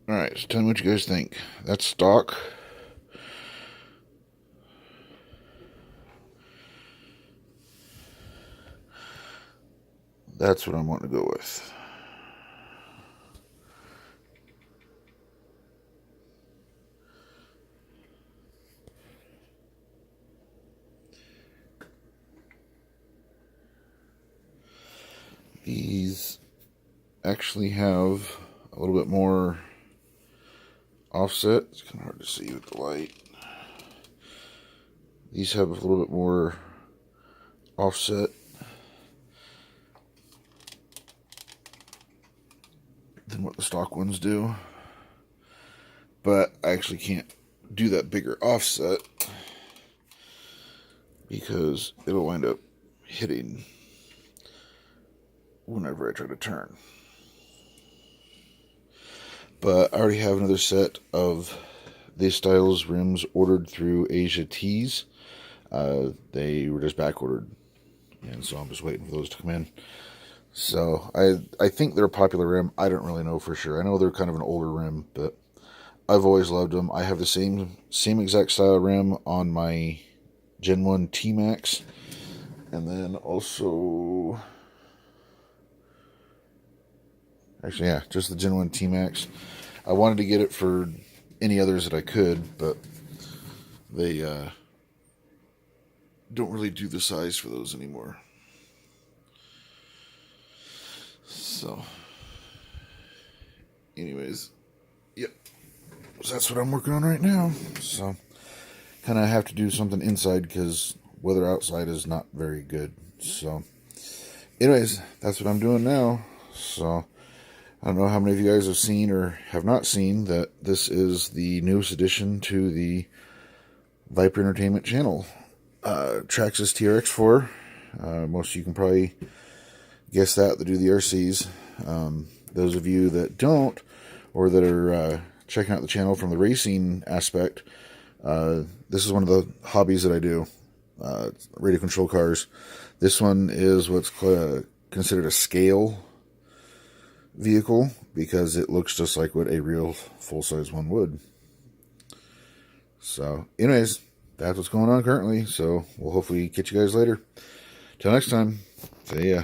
Alright, so tell me what you guys think. That's stock. That's what I'm wanting to go with. These actually have a little bit more offset. It's kind of hard to see with the light. These have a little bit more offset than what the stock ones do. But I actually can't do that bigger offset because it'll wind up hitting whenever I try to turn. But I already have another set of these styles rims ordered through Asia Tees. They were just back ordered, and so I'm just waiting for those to come in. So I think they're a popular rim. I don't really know for sure. I know they're kind of an older rim, but I've always loved them. I have the same exact style rim on my Gen 1 T-Max, and then also, actually, yeah, just the Gen 1 T-Max. I wanted to get it for any others that I could, but they don't really do the size for those anymore. So, anyways, yep. So that's what I'm working on right now. So, kind of have to do something inside because weather outside is not very good. So, anyways, that's what I'm doing now. So, I don't know how many of you guys have seen or have not seen that this is the newest addition to the Viper Entertainment channel. Traxxas TRX4. Most of you can probably guess that do the RCs. Those of you that don't, or that are checking out the channel from the racing aspect, this is one of the hobbies that I do. Radio control cars. This one is what's considered a scale vehicle because it looks just like what a real full-size one would. So, anyways, that's what's going on currently. So, we'll hopefully catch you guys later. Till next time, see ya.